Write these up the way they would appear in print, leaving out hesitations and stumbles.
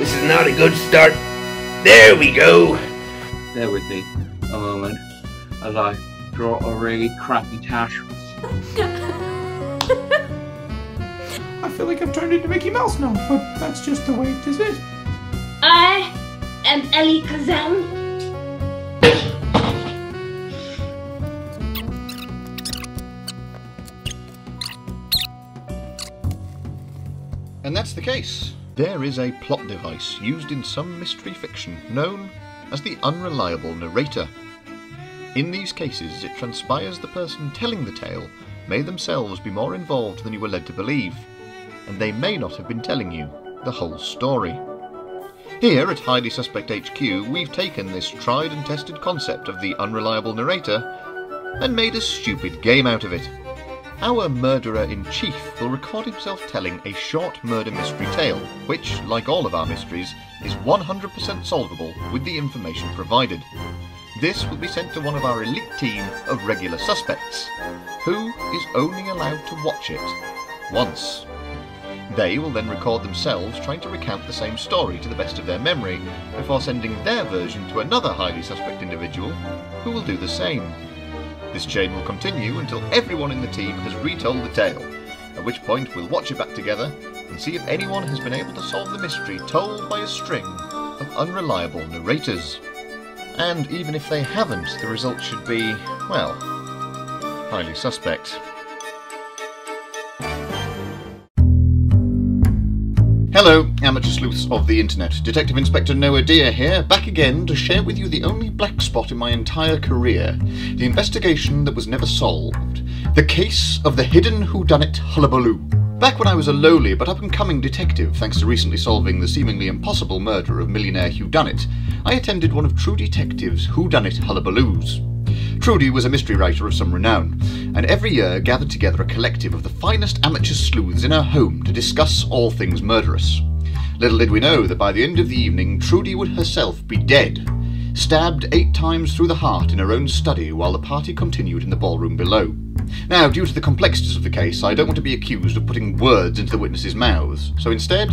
This is not a good start. There we go. Bear with me a moment as I draw a really crappy tash. I feel like I've turned into Mickey Mouse now, but that's just the way this is. I am Ellie Kazam. And that's the case. There is a plot device used in some mystery fiction known as the Unreliable Narrator. In these cases, it transpires the person telling the tale may themselves be more involved than you were led to believe, and they may not have been telling you the whole story. Here at Highly Suspect HQ, we've taken this tried and tested concept of the Unreliable Narrator and made a stupid game out of it. Our murderer-in-chief will record himself telling a short murder mystery tale, which, like all of our mysteries, is 100% solvable with the information provided. This will be sent to one of our elite team of regular suspects, who is only allowed to watch it once. They will then record themselves trying to recount the same story to the best of their memory, before sending their version to another highly suspect individual, who will do the same. This chain will continue until everyone in the team has retold the tale, at which point we'll watch it back together and see if anyone has been able to solve the mystery told by a string of unreliable narrators. And even if they haven't, the result should be, well, highly suspect. Hello, amateur sleuths of the internet. Detective Inspector Noah Deer here, back again to share with you the only black spot in my entire career. The investigation that was never solved. The case of the Hidden Whodunnit Hullabaloo. Back when I was a lowly but up-and-coming detective, thanks to recently solving the seemingly impossible murder of millionaire Whodunnit, I attended one of True Detective's Whodunnit Hullabaloos. Trudy was a mystery writer of some renown, and every year gathered together a collective of the finest amateur sleuths in her home to discuss all things murderous. Little did we know that by the end of the evening, Trudy would herself be dead, stabbed 8 times through the heart in her own study while the party continued in the ballroom below. Now, due to the complexities of the case, I don't want to be accused of putting words into the witnesses' mouths, so instead,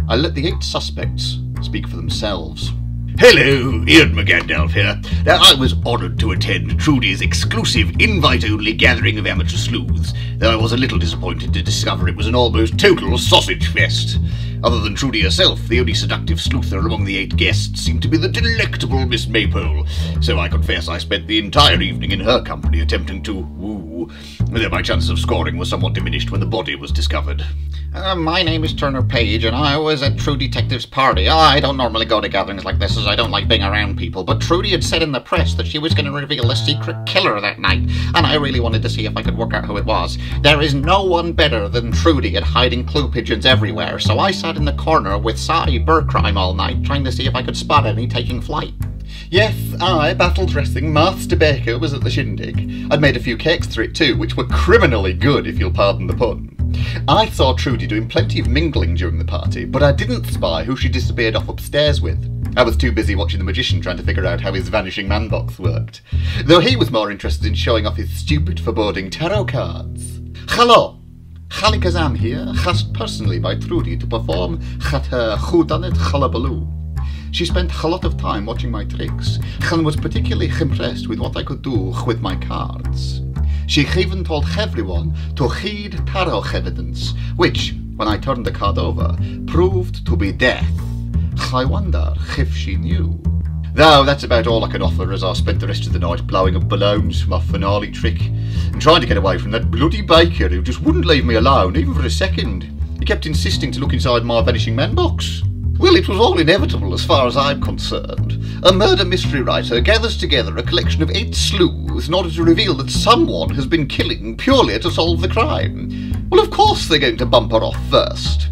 I let the 8 suspects speak for themselves. Hello, Ian McGandalf here. Now, I was honoured to attend Trudy's exclusive invite-only gathering of amateur sleuths, though I was a little disappointed to discover it was an almost total sausage fest. Other than Trudy herself, the only seductive sleuther among the 8 guests seemed to be the delectable Miss Maypole, so I confess I spent the entire evening in her company attempting to woo, though my chances of scoring were somewhat diminished when the body was discovered. My name is Turner Page, and I was at True Detective's party. I don't normally go to gatherings like this, as I don't like being around people, but Trudy had said in the press that she was going to reveal a secret killer that night, and I really wanted to see if I could work out who it was. There is no one better than Trudy at hiding clue pigeons everywhere, so I sat in the corner with Cy Burcrime all night, trying to see if I could spot any taking flight. Yes, I, battle-dressing Master Baker, was at the shindig. I'd made a few cakes through it too, which were criminally good, if you'll pardon the pun. I saw Trudy doing plenty of mingling during the party, but I didn't spy who she disappeared off upstairs with. I was too busy watching the magician trying to figure out how his vanishing man box worked, though he was more interested in showing off his stupid, foreboding tarot cards. Hello! Hallie Kazam here, asked personally by Trudy to perform at her Whodunnit Hullabaloo. She spent a lot of time watching my tricks, and was particularly impressed with what I could do with my cards. She even told everyone to heed tarot evidence, which, when I turned the card over, proved to be death. I wonder if she knew. Though that's about all I can offer, as I spent the rest of the night blowing up balloons for my finale trick, and trying to get away from that bloody baker who just wouldn't leave me alone, even for a second. He kept insisting to look inside my vanishing man box. Well, it was all inevitable as far as I'm concerned. A murder mystery writer gathers together a collection of 8 sleuths in order to reveal that someone has been killing purely to solve the crime. Well, of course they're going to bump her off first.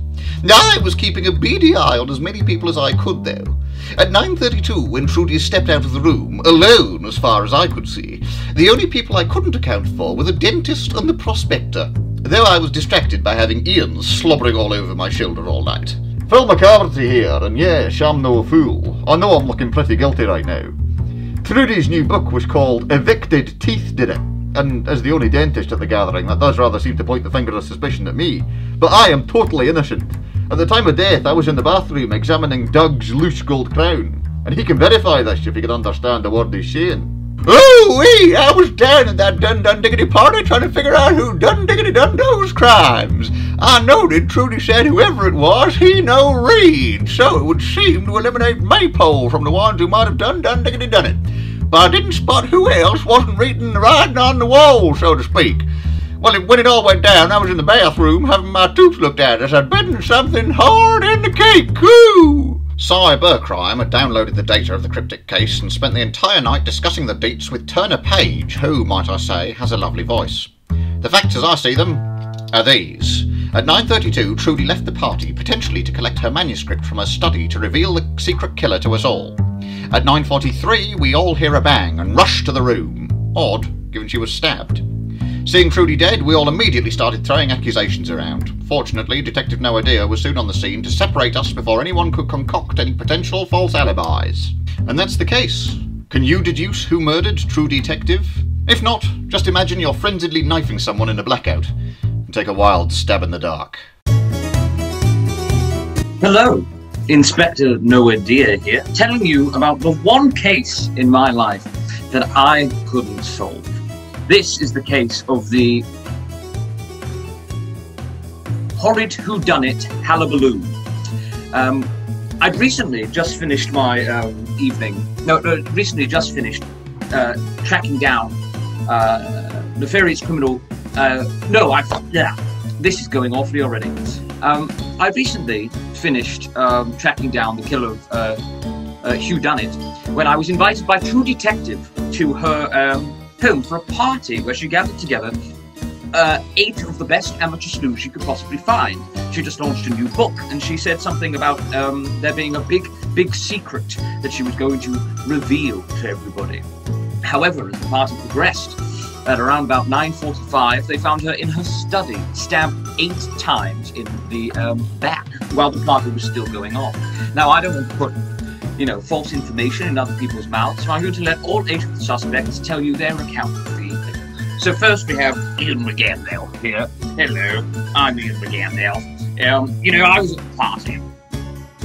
I was keeping a beady eye on as many people as I could, though. At 9:32, when Trudy stepped out of the room, alone as far as I could see, the only people I couldn't account for were the dentist and the prospector, though I was distracted by having Ian slobbering all over my shoulder all night. Phil Macabre here, and yes, I'm no fool. I know I'm looking pretty guilty right now. Trudy's new book was called Evicted Teeth Did It, and as the only dentist at the gathering, that does rather seem to point the finger of suspicion at me. But I am totally innocent. At the time of death, I was in the bathroom examining Doug's loose gold crown, and he can verify this if he can understand the word he's saying. Oh-wee! I was down at that dun-dun-diggity party trying to figure out who dun-diggity-done those crimes. I noted Trudy said whoever it was, he no read, so it would seem to eliminate Maypole from the ones who might have dun-diggity-done it. But I didn't spot who else wasn't reading the writing on the wall, so to speak. Well, when it all went down, I was in the bathroom having my tooth looked at as I'd bitten something hard in the cake. Coo! Cybercrime had downloaded the data of the cryptic case and spent the entire night discussing the deets with Turner Page, who, might I say, has a lovely voice. The facts as I see them are these. At 9:32, Trudy left the party, potentially to collect her manuscript from her study to reveal the secret killer to us all. At 9:43, we all hear a bang and rush to the room. Odd, given she was stabbed. Seeing Trudy dead, we all immediately started throwing accusations around. Fortunately, Detective No Idea was soon on the scene to separate us before anyone could concoct any potential false alibis. And that's the case. Can you deduce who murdered True Detective? If not, just imagine you're frenziedly knifing someone in a blackout, and take a wild stab in the dark. Hello, Inspector No Idea here, telling you about the one case in my life that I couldn't solve. This is the case of the horrid whodunit Hullabaloo. I'd recently just finished my tracking down nefarious criminal. This is going awfully already. I recently finished tracking down the killer of whodunit when I was invited by True Detective to her home for a party where she gathered together 8 of the best amateur sleuths she could possibly find. She just launched a new book, and she said something about there being a big secret that she was going to reveal to everybody. However, as the party progressed, at around about 9:45, they found her in her study, stabbed 8 times in the back while the party was still going on. Now, I don't want to put false information in other people's mouths, so I'm going to let all 8 of the suspects tell you their account of the evening. So first we have Ian McGandale here. Hello, I'm Ian McGandale. I was at the party,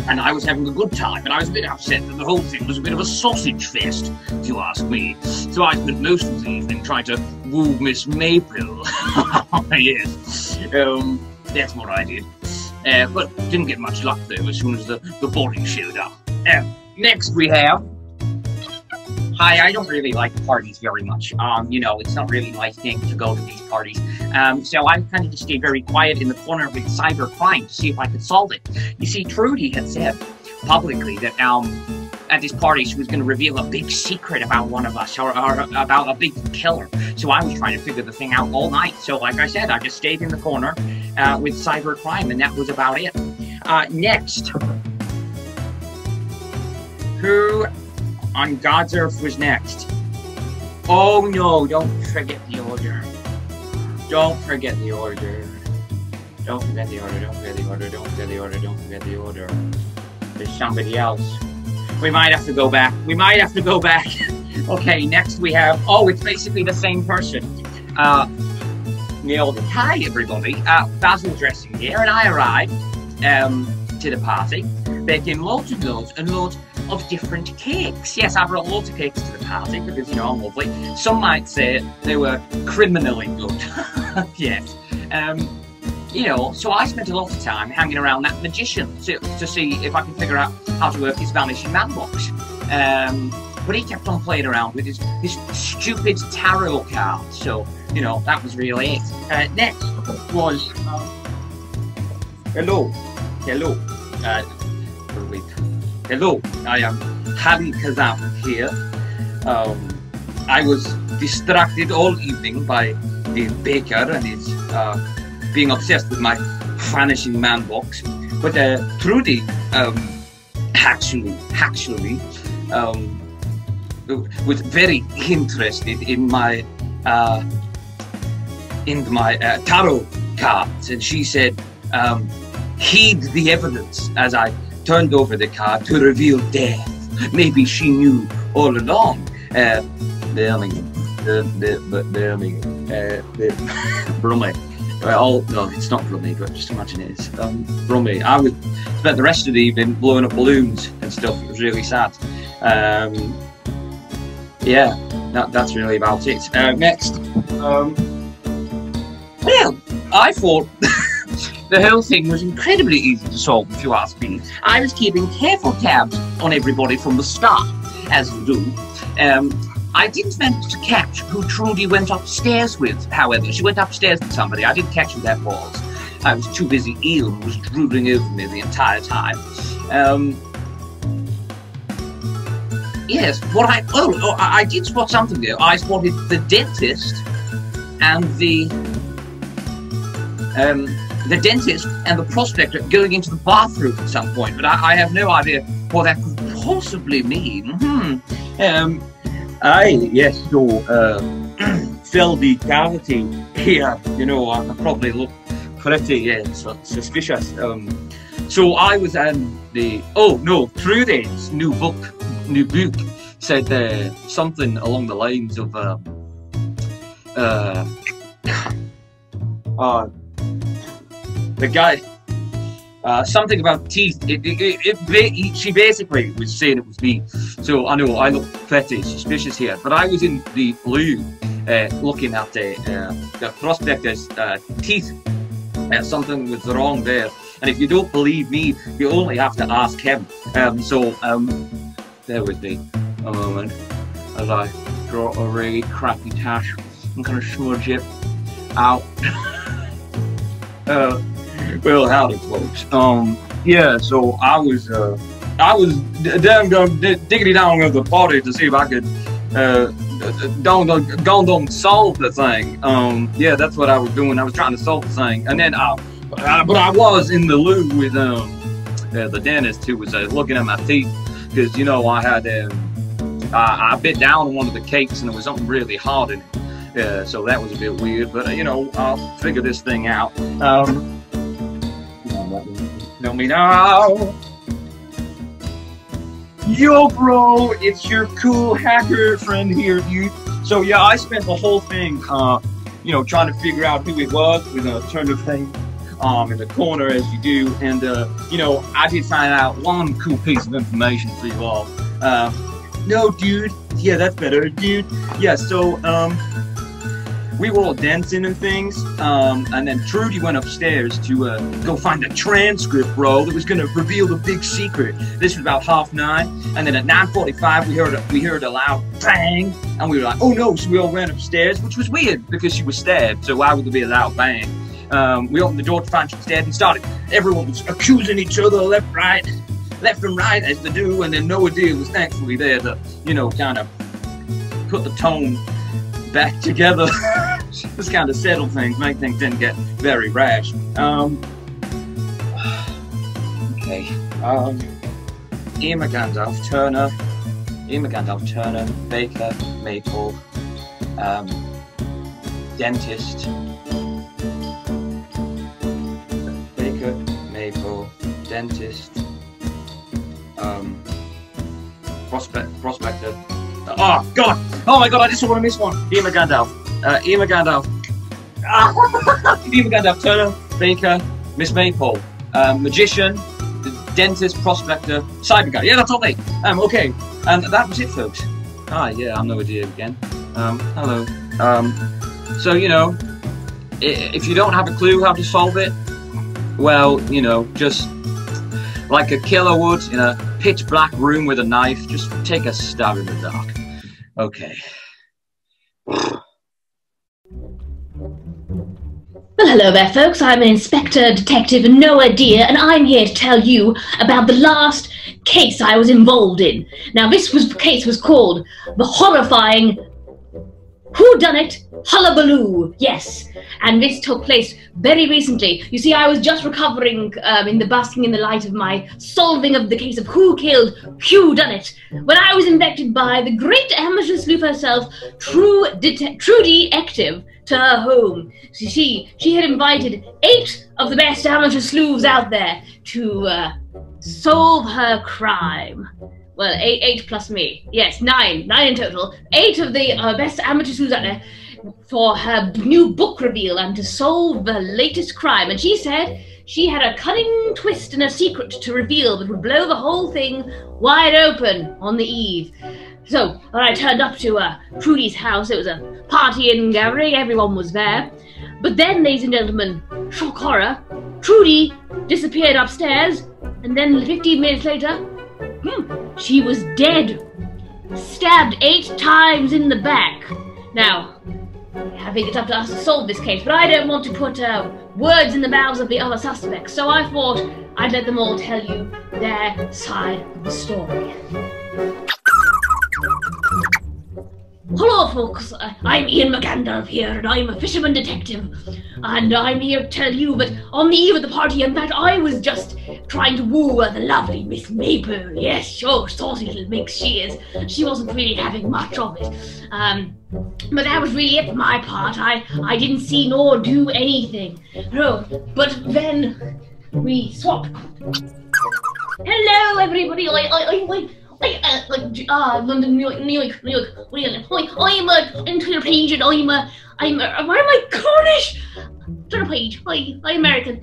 and I was having a good time, and I was a bit upset that the whole thing was a bit of a sausage fest, if you ask me. So I spent most of the evening trying to woo Miss Maypole. Yes, that's what I did. But didn't get much luck, though, as soon as the body showed up. Next we have... Hi, I don't really like parties very much. It's not really my thing to go to these parties. So I kind of just stayed very quiet in the corner with cybercrime to see if I could solve it. You see, Trudy had said publicly that at this party she was going to reveal a big secret about one of us, or about a big killer. So I was trying to figure the thing out all night. So like I said, I just stayed in the corner with cybercrime, and that was about it. Next. Who on God's earth was next? Oh no, don't forget the order. Don't forget the order. Don't forget the order, don't forget the order, don't forget the order, don't forget the order. There's somebody else. We might have to go back. Okay, next we have... Oh, it's basically the same person. Nailed it. Hi, everybody. Basil Dressing here, and I arrived to the party, baking loads and loads of different cakes. Yes, I brought loads of cakes to the party because, I'm lovely. Some might say they were criminally good. Yes. So I spent a lot of time hanging around that magician to see if I could figure out how to work his vanishing man box. But he kept on playing around with his stupid tarot cards. So, that was really it. Next was... Hello, I am Harry Kazam here. I was distracted all evening by the baker and his being obsessed with my vanishing man box. But Trudy actually was very interested in my tarot cards, and she said, heed the evidence as I turned over the card to reveal death. Maybe she knew all along. Brumley. Well, no, it's not rummy, but just imagine it is. Rummy. I spent the rest of the evening blowing up balloons and stuff. It was really sad. Yeah, that's really about it. Next. Well, I thought the whole thing was incredibly easy to solve, if you ask me. I was keeping careful tabs on everybody from the start, as you do. I didn't manage to catch who Trudy went upstairs with, however. She went upstairs with somebody. I didn't catch who that was. I was too busy. Eel was drooling over me the entire time. Yes, I did spot something there. I spotted the dentist and the dentist and the prospector going into the bathroom at some point, but I have no idea what that could possibly mean. Yes, so, fill the cavity here, you know, I probably look pretty suspicious. So I was Trudy's new book said something along the lines of, the guy, something about teeth. She basically was saying it was me. So I know I look pretty suspicious here, but I was in the blue looking at the prospector's teeth. Something was wrong there. And if you don't believe me, you only have to ask him. Bear with me a moment as I draw a really crappy tash and kind of smudge it out. Well, howdy, folks. Yeah, so I was damn diggity down with the party to see if I could don't solve the thing. Yeah, that's what I was doing. I was trying to solve the thing, and then but I was in the loo with the dentist who was looking at my teeth, because you know I had I bit down on one of the cakes and there was something really hard in it. So that was a bit weird, but you know, I'll figure this thing out. Know me now. Yo, bro, it's your cool hacker friend here, dude. So yeah, I spent the whole thing, you know, trying to figure out who it was with a Turner thing in the corner, as you do, and you know, I did find out one cool piece of information for you all. No, dude. Yeah, that's better, dude. Yeah, so we were all dancing and things, and then Trudy went upstairs to go find a transcript, bro, that was going to reveal the big secret. This was about 9:30, and then at 9:45 we heard a loud bang, and we were like, oh no, so we all ran upstairs, which was weird because she was stabbed, so why would there be a loud bang? We opened the door to find she was dead and started. Everyone was accusing each other left and right, as they do, and then Noah Deal was thankfully there to, you know, kind of put the tone back together. Just kind of settle things, make things didn't get very rash. Okay. Enigma Gandalf Turner, Baker, Maple, Dentist. Baker, Maple, Dentist, Prospector. Oh God! Oh my God! I just don't want to miss one. Enigma Gandalf. Enigma Gandalf. Enigma Gandalf. Turner, Baker, Miss Maypole, Magician, the Dentist, Prospector, Cyber Guy. Yeah, that's all they. Okay, and that was it, folks. Ah, yeah, I'm no idea again. Hello. So you know, if you don't have a clue how to solve it, well, you know, just like a killer would in a pitch black room with a knife, just take a stab in the dark. Okay. Well, hello there, folks. I'm an Inspector Detective Noah Deer, and I'm here to tell you about the last case I was involved in. Now, this case was called the horrifying Whodunit Hullabaloo. Yes, and this took place very recently. You see, I was just recovering basking in the light of my solving of the case of who killed Whodunit when I was infected by the great amateur sleuth herself, Trudy Active, to her home. So she had invited 8 of the best amateur sleuths out there to solve her crime. Well, 8 plus me. Yes, 9 in total. 8 of the best amateur sleuths out there for her new book reveal and to solve the latest crime. And she said she had a cunning twist and a secret to reveal that would blow the whole thing wide open on the eve. So, when I turned up to Trudy's house, it was a party and gathering, everyone was there. But then, ladies and gentlemen, shock horror, Trudy disappeared upstairs, and then 15 minutes later, she was dead. Stabbed 8 times in the back. Now, I think it's up to us to solve this case, but I don't want to put words in the mouths of the other suspects, so I thought I'd let them all tell you their side of the story. Hello folks, I'm Ian McGandalf here, and I'm a fisherman detective, and I'm here to tell you that on the eve of the party, in fact, I was just trying to woo the lovely Miss Maple. Yes, sure, saucy little minx she is. She wasn't really having much of it. But that was really it for my part. I didn't see nor do anything. No, but then we swapped. Hello everybody, London, New York. Hi, I'm Turner Page, and why am I Cornish? Turner Page. Hi, I'm American.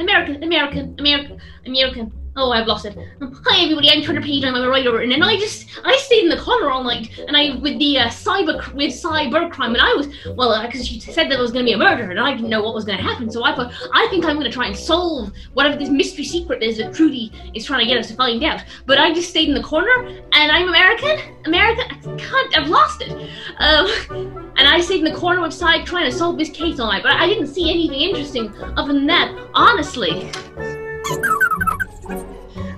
Oh, I've lost it. Hi everybody, I'm Turner Page, I'm a writer, and then I stayed in the corner all night, and with cybercrime, and I was, because she said that it was going to be a murder, and I didn't know what was going to happen, so I thought, I think I'm going to try and solve whatever this mystery secret is that Trudy is trying to get us to find out. But I just stayed in the corner, and I'm American, I've lost it. And I stayed in the corner with Cy trying to solve this case all night, but I didn't see anything interesting other than that, honestly.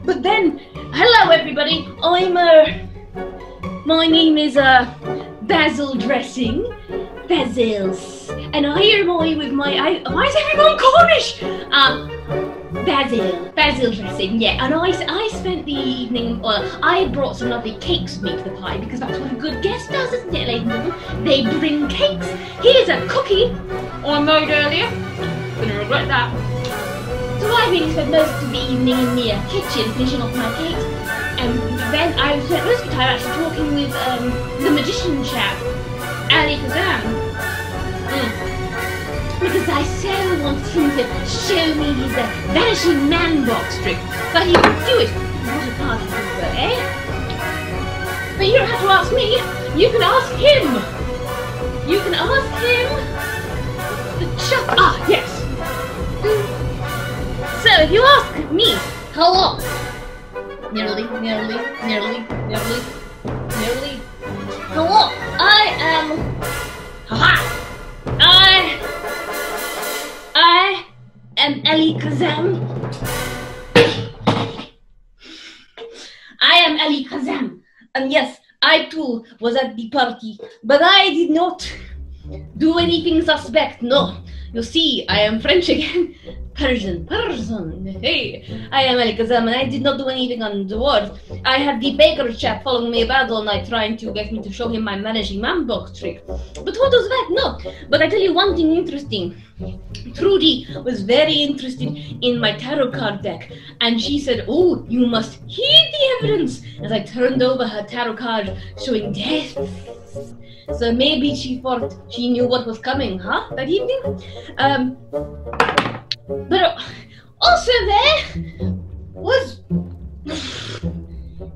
But then, hello everybody, my name is Basil Dressing, Basils, and here am I with my, why is everyone Cornish? Basil Dressing, yeah, and I spent the evening, I brought some lovely cakes with me to the party, because that's what a good guest does, isn't it, ladies and gentlemen? They bring cakes. Here's a cookie I made earlier, gonna regret that. So I really spent most of the evening in the kitchen finishing off my cakes, and then I spent most of the time actually talking with the magician chap, Ali Kazam, because I so wanted him to show me his vanishing man box trick, but he wouldn't do it. What a party pooper, eh? But you don't have to ask me, you can ask him! You can ask him! The chap, yes! So, if you ask me, hello, nearly, hello, I am Ali Kazam. I am Ali Kazam, and yes, I too was at the party, but I did not do anything suspect, no. You see, I am French again. Persian. Hey, I am Ali Kazam, and I did not do anything untoward. I had the baker chap following me about all night, trying to get me to show him my managing man box trick. But what was that? No. But I tell you one thing interesting. Trudy was very interested in my tarot card deck, and she said, "Oh, you must heed the evidence," as I turned over her tarot card showing death. So maybe she thought she knew what was coming, huh, that evening? But also there was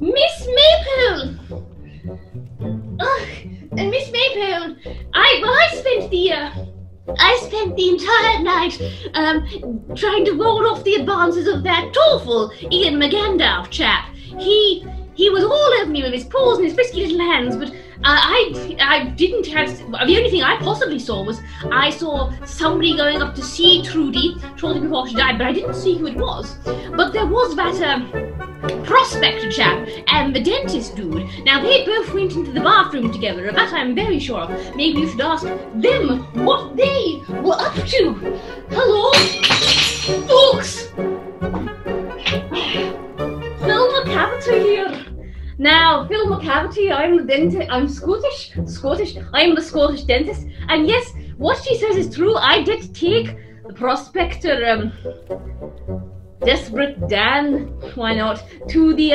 Miss Maple. And Miss Maple, I spent the entire night trying to ward off the advances of that awful Ian McGandalf chap. He was all over me with his paws and his frisky little hands, but I didn't have, the only thing I possibly saw was, I saw somebody going up to see Trudy shortly before she died, but I didn't see who it was. But there was that prospector chap and the dentist dude. Now they both went into the bathroom together, and that I'm very sure of. Maybe you should ask them what they were up to. Hello, folks! Phil Macabre here. Now, Phil Macabre, I'm the dentist. I'm Scottish. I'm the Scottish dentist. And yes, what she says is true. I did take the prospector, Desperate Dan, why not, to the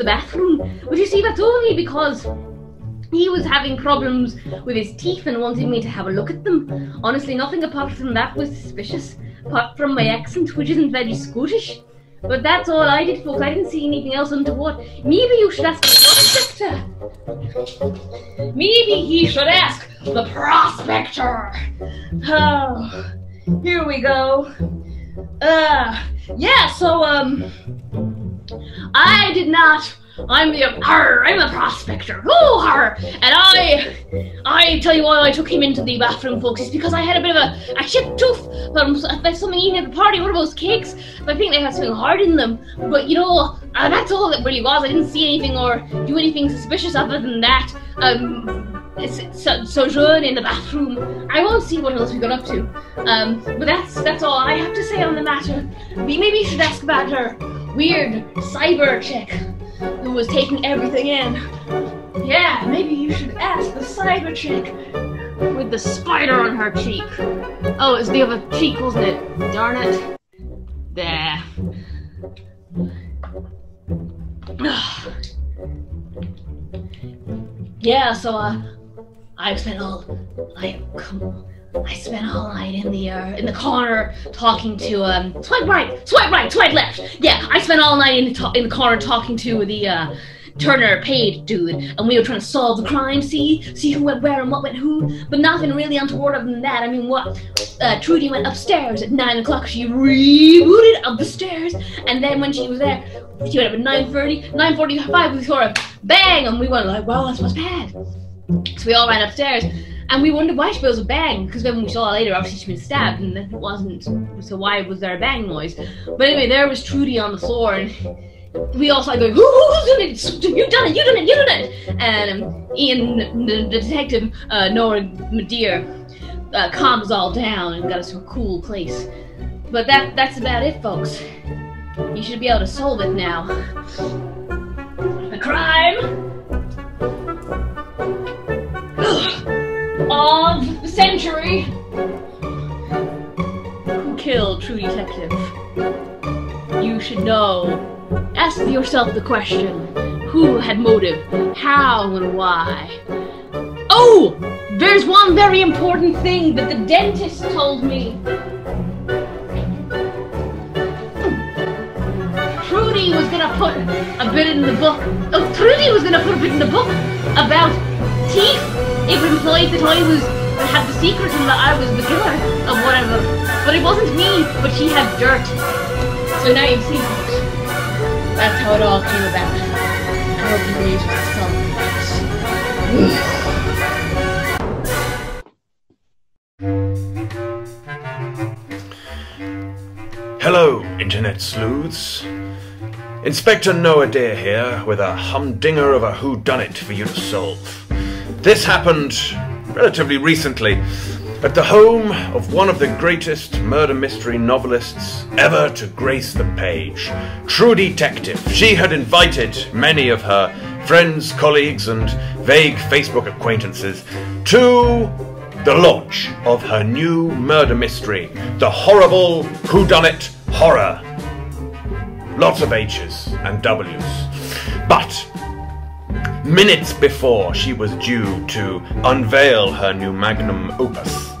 bathroom. But you see, that's only because He was having problems with his teeth and wanted me to have a look at them. Honestly, nothing apart from that was suspicious, apart from my accent, which isn't very Scottish. But that's all I did, folks. I didn't see anything else untoward. Maybe you should ask the prospector. Maybe he should ask the prospector. Oh, here we go. Yeah, so, I did not... I'm a prospector. Oh, har! And I tell you why I took him into the bathroom, folks. It's because I had a bit of a chipped tooth from something eaten at the party, one of those cakes. I think they had something hard in them. But, you know, that's all that really was. I didn't see anything or do anything suspicious other than that. Sojourn in the bathroom. I won't see what else we got up to. But that's all I have to say on the matter. Maybe you should ask about her weird cyber chick who was taking everything in. Yeah, maybe you should ask the cyber chick with the spider on her cheek. Oh, it was the other cheek, wasn't it? Darn it. There. Yeah, so I spent all night in the corner talking to swipe right, swipe left. Yeah, I spent all night in the corner talking to the Turner Page dude, and we were trying to solve the crime, see who went where and what went who, but nothing really untoward other than that. I mean, Trudy went upstairs at 9 o'clock. She rebooted up the stairs, and then when she was there, she went up at 9:30, 9:45. We saw a bang, and we went like, well, that's what's bad. So we all ran upstairs. And we wondered why she was a bang, because when we saw her later, obviously she'd been stabbed, and it wasn't, so why was there a bang noise? But anyway, there was Trudy on the floor, and we all started going, who's done it? You done it! And Ian, the detective, Nora Madeir, calmed us all down and got us to a cool place. But that's about it, folks. You should be able to solve it now. The crime of the century. Who killed True Detective? You should know. Ask yourself the question. Who had motive? How and why? Oh! There's one very important thing that the dentist told me. Trudy was gonna put a bit in the book. Oh, Trudy was gonna put a bit in the book about teeth. It would imply that I had the secret and that I was the killer of whatever. But it wasn't me, but she had dirt. So now you've seen it. That's how it all came about. I hope you read some. Hello, Internet sleuths. Inspector Noah Dear here with a humdinger of a whodunit for you to solve. This happened relatively recently at the home of one of the greatest murder mystery novelists ever to grace the page, True Detective. She had invited many of her friends, colleagues, and vague Facebook acquaintances to the launch of her new murder mystery, The Horrible Whodunit Horror. Lots of H's and W's. But minutes before she was due to unveil her new magnum opus,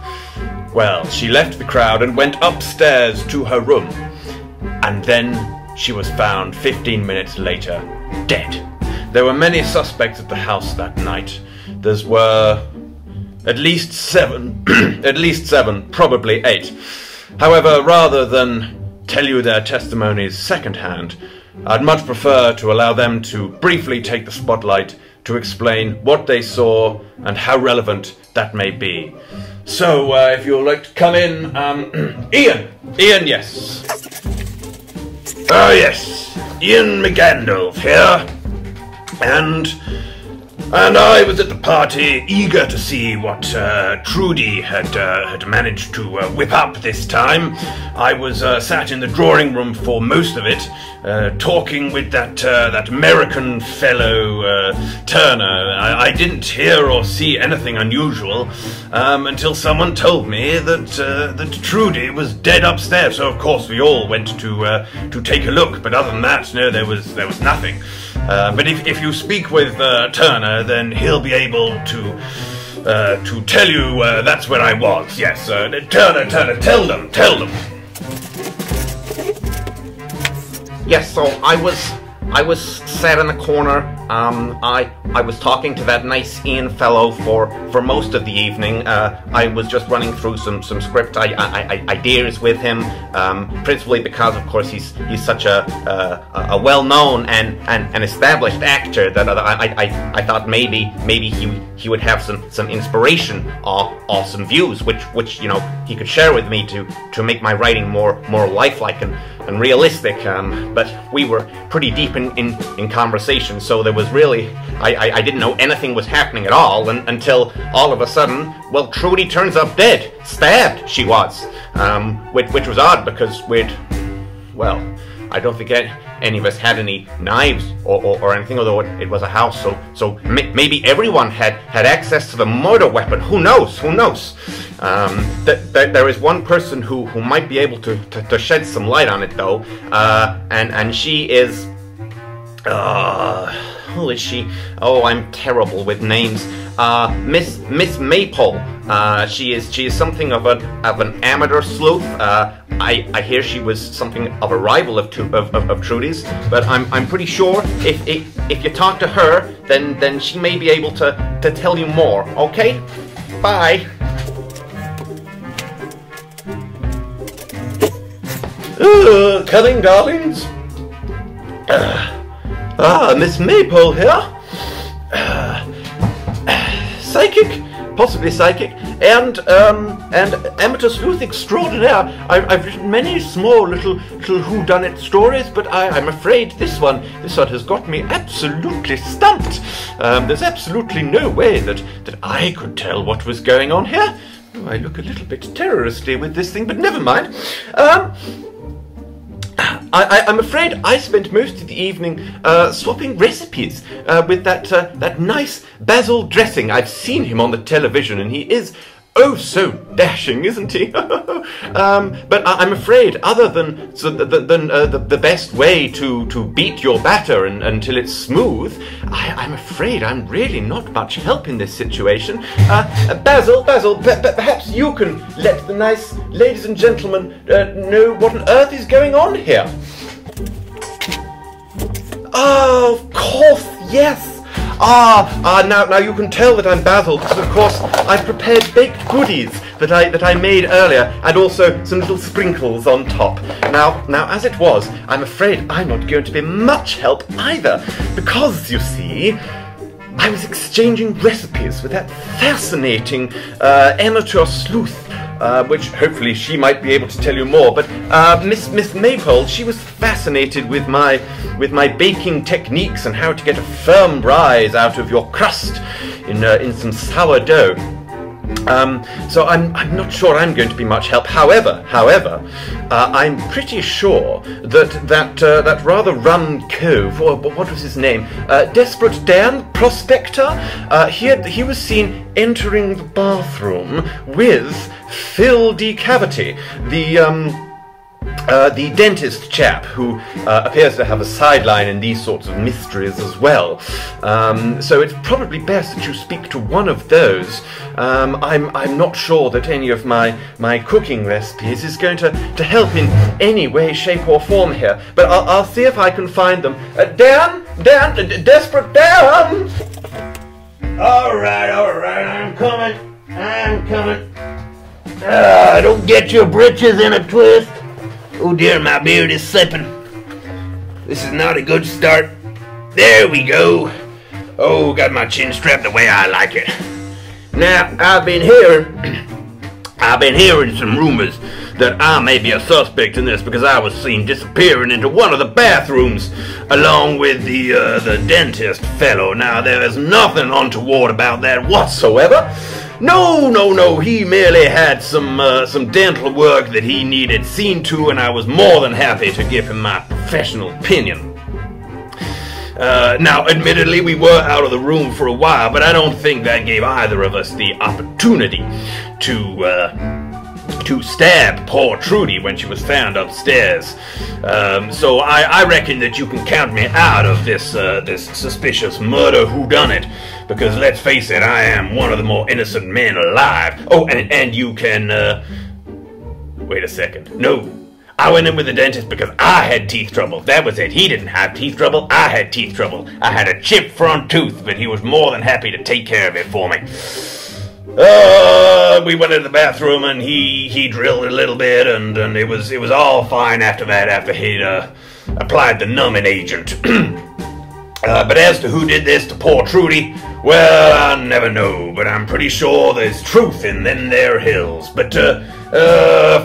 well, she left the crowd and went upstairs to her room. And then she was found 15 minutes later, dead. There were many suspects at the house that night. There were at least seven, probably 8. However, rather than tell you their testimonies secondhand, I'd much prefer to allow them to briefly take the spotlight to explain what they saw and how relevant that may be. So, if you'd like to come in, Ian, yes. Yes, Ian McGandalf here, and I was at the party, eager to see what Trudy had managed to whip up this time. I was sat in the drawing room for most of it, talking with that American fellow Turner. I didn't hear or see anything unusual until someone told me that Trudy was dead upstairs. So of course we all went to take a look. But other than that, no, there was nothing. But if you speak with Turner, then he'll be able to tell you that's where I was. Yes, Turner, tell them. Yes, so I was sat in the corner. I was talking to that nice Ian fellow for most of the evening. I was just running through some script ideas with him, principally because, of course, he's such a well-known and established actor that I thought maybe he would have some inspiration or some views which you know he could share with me to make my writing more lifelike and realistic. But we were pretty deep in conversation, so there was really I didn't know anything was happening at all until all of a sudden, well, Trudy turns up dead, stabbed she was, which was odd because I don't think any of us had any knives or anything, although it was a house, so maybe everyone had access to the murder weapon. Who knows? There is one person who might be able to shed some light on it, though, and she is who is she? Oh, I'm terrible with names. Miss Maple. She is something of an amateur sleuth. I hear she was something of a rival of Trudy's, but I'm pretty sure if you talk to her, then she may be able to tell you more. Okay? Bye. Coming, darlings. Miss Maple here. Psychic, possibly psychic, and amateur sleuth extraordinaire. I've written many small little whodunit stories, but I'm afraid this one has got me absolutely stumped. There's absolutely no way that I could tell what was going on here. Oh, I look a little bit terrorously with this thing, but never mind. I'm afraid I spent most of the evening swapping recipes with that nice basil dressing. I've seen him on the television, and he is oh so dashing, isn't he? But I'm afraid, other than the best way to beat your batter until it's smooth, I'm afraid I'm really not much help in this situation. Basil, perhaps you can let the nice ladies and gentlemen know what on earth is going on here. Oh, of course, yes. Now you can tell that I'm Basil because, of course, I've prepared baked goodies that I made earlier, and also some little sprinkles on top. Now, as it was, I'm afraid I'm not going to be much help either, because, you see, I was exchanging recipes with that fascinating amateur sleuth, which hopefully she might be able to tell you more. But Miss Maple, she was fascinated with my baking techniques and how to get a firm rise out of your crust in some sourdough. So I'm not sure I'm going to be much help. However, I'm pretty sure that rather rum cove, or what was his name? Desperate Dan, prospector. He was seen entering the bathroom with Phil Decavity, the dentist chap who appears to have a sideline in these sorts of mysteries as well. So it's probably best that you speak to one of those. I'm not sure that any of my cooking recipes is going to help in any way, shape or form here, but I'll see if I can find them. Dan, Desperate Dan! Alright, I'm coming. Don't get your britches in a twist. Oh dear, my beard is slipping. This is not a good start. There we go. Oh, got my chin strapped the way I like it. Now, I've been hearing some rumors that I may be a suspect in this because I was seen disappearing into one of the bathrooms along with the dentist fellow. Now, there is nothing untoward about that whatsoever. No, he merely had some dental work that he needed seen to, and I was more than happy to give him my professional opinion. Now, admittedly, we were out of the room for a while, but I don't think that gave either of us the opportunity to to stab poor Trudy when she was found upstairs. So I reckon that you can count me out of this suspicious murder whodunit, because let's face it, I am one of the more innocent men alive. Oh, and you can, wait a second. No, I went in with the dentist because I had teeth trouble. That was it. He didn't have teeth trouble. I had teeth trouble. I had a chipped front tooth, but he was more than happy to take care of it for me. We went into the bathroom and he drilled a little bit, and it was all fine after that, after he'd applied the numbing agent. But as to who did this to poor Trudy, well, I never know, but I'm pretty sure there's truth in them there hills. But,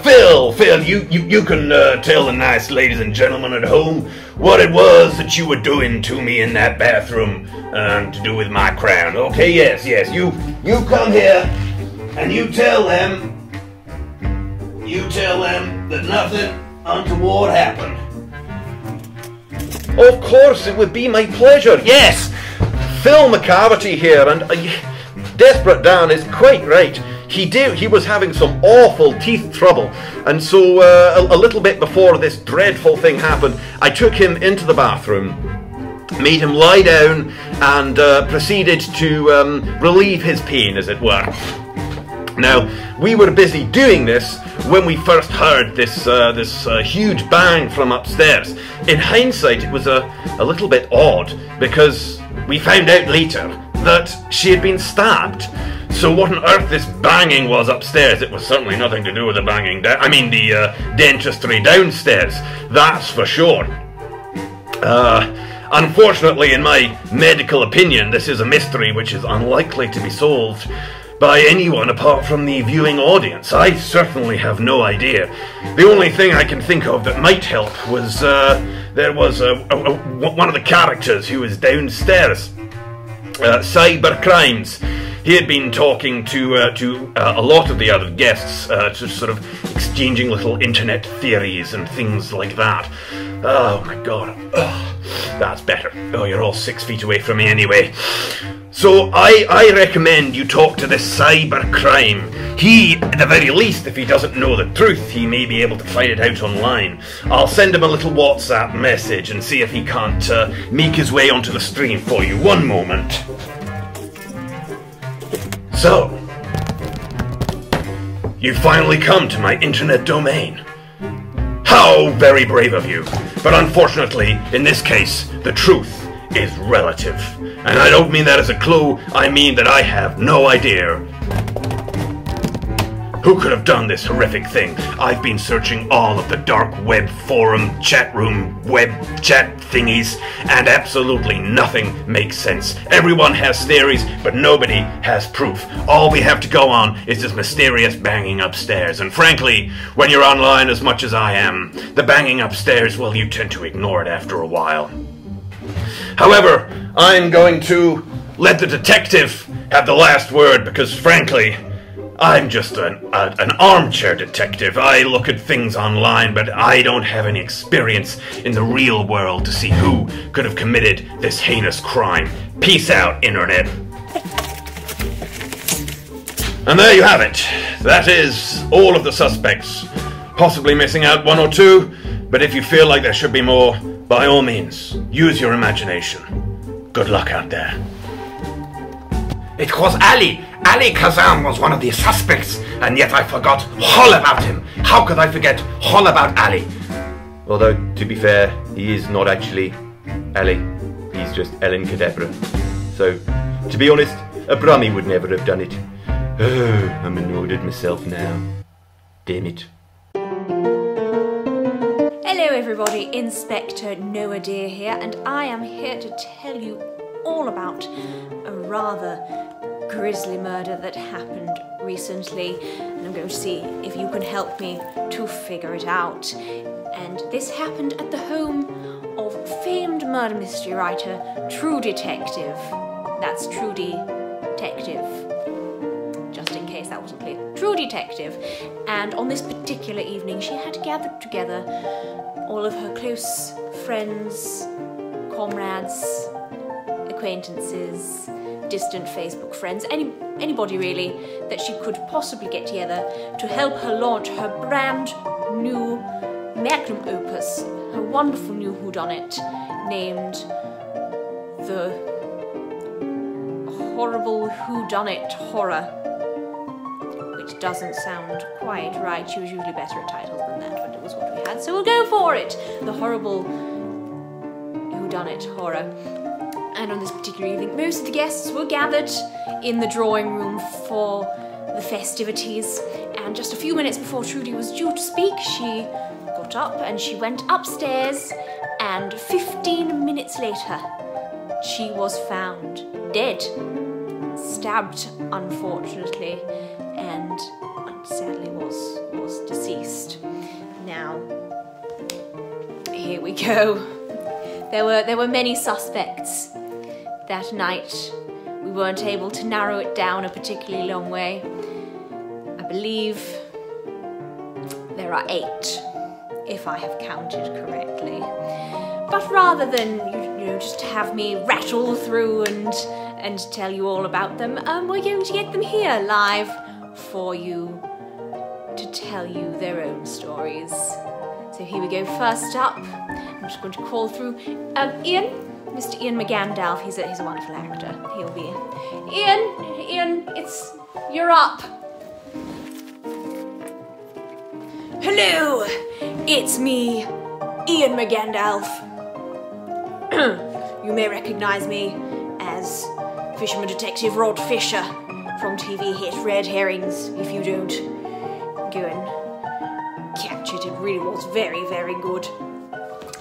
Phil, you can tell the nice ladies and gentlemen at home what it was that you were doing to me in that bathroom, to do with my crown. Okay, yes, you come here, and you tell them that nothing untoward happened. Of course, it would be my pleasure, yes! Phil Macabre here, and Desperate Dan is quite right. He was having some awful teeth trouble, and so a little bit before this dreadful thing happened, I took him into the bathroom, made him lie down, and proceeded to relieve his pain, as it were. Now, we were busy doing this when we first heard this huge bang from upstairs. In hindsight, it was a little bit odd, because we found out later that she had been stabbed. So what on earth this banging was upstairs? It was certainly nothing to do with the banging down. I mean, the dentistry downstairs. That's for sure. Unfortunately, in my medical opinion, this is a mystery which is unlikely to be solved by anyone apart from the viewing audience. I certainly have no idea. The only thing I can think of that might help was there was one of the characters who was downstairs. Cyber Crimes. He had been talking to a lot of the other guests, just sort of exchanging little internet theories and things like that. Oh my god. Oh, that's better. Oh, you're all 6 feet away from me anyway. So I recommend you talk to this Cyber Crime. He, at the very least, if he doesn't know the truth, he may be able to find it out online. I'll send him a little WhatsApp message and see if he can't make his way onto the stream for you. One moment. So, you've finally come to my internet domain. How very brave of you. But unfortunately, in this case, the truth is relative. And I don't mean that as a clue, I mean that I have no idea who could have done this horrific thing. I've been searching all of the dark web forum, chat room, web chat thingies, and absolutely nothing makes sense. Everyone has theories, but nobody has proof. All we have to go on is this mysterious banging upstairs. And frankly, when you're online as much as I am, the banging upstairs, well, you tend to ignore it after a while. However, I'm going to let the detective have the last word, because frankly, I'm just an armchair detective. I look at things online, but I don't have any experience in the real world to see who could have committed this heinous crime. Peace out, Internet. And there you have it. That is all of the suspects. Possibly missing out one or two, but if you feel like there should be more, by all means, use your imagination. Good luck out there. It was Ali. Ali Kazam was one of the suspects, and yet I forgot all about him. How could I forget all about Ali? Although, to be fair, he is not actually Ali. He's just Ellen Cadabra. So, to be honest, a Brummy would never have done it. Oh, I'm annoyed at myself now. Damn it. Hello everybody, Inspector Noah Deer here, and I am here to tell you all about a rather grisly murder that happened recently, and I'm going to see if you can help me to figure it out. And this happened at the home of famed murder mystery writer True Detective. That's True Detective, just in case that wasn't clear. True Detective. And on this particular evening she had gathered together all of her close friends, comrades, acquaintances, distant Facebook friends, anybody really that she could possibly get together to help her launch her brand new magnum opus, her wonderful new whodunit named The Horrible Whodunit Horror, which doesn't sound quite right. She was usually better at titles than that, but it was what we had, so we'll go for it. The Horrible Whodunit Horror. And on this particular evening, most of the guests were gathered in the drawing room for the festivities, and just a few minutes before Trudy was due to speak, she got up and she went upstairs, and 15 minutes later, she was found dead, stabbed, unfortunately, and sadly was deceased. Now, here we go. There were many suspects that night. We weren't able to narrow it down a particularly long way. I believe there are 8, if I have counted correctly. But rather than you know just have me rattle through and tell you all about them, we're going to get them here live for you to tell you their own stories. So here we go. First up, I'm just going to call through Ian, Mr. Ian McGandalf. He's a wonderful actor. He'll be Ian. You're up. Hello, it's me, Ian McGandalf. You may recognize me as Fisherman Detective Rod Fisher from TV hit Red Herrings. If you don't, go and catch it. It really was very, very good.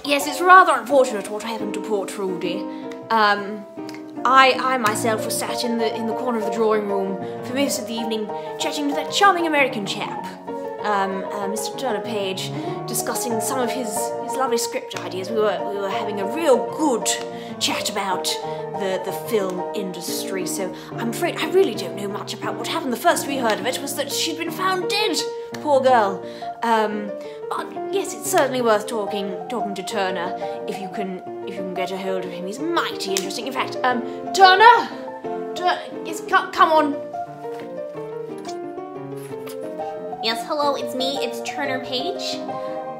Yes, it's rather unfortunate what happened to poor Trudy. I myself was sat in the corner of the drawing room for most of the evening, chatting to that charming American chap, Mr. Turner Page, discussing some of his lovely script ideas. We were having a real good chat about the film industry. So I'm afraid I really don't know much about what happened. The first we heard of it was that she'd been found dead. Poor girl. But yes, it's certainly worth talking to Turner if you can get a hold of him. He's mighty interesting. In fact, Turner, yes, come on. Yes, hello, it's me. It's Turner Page,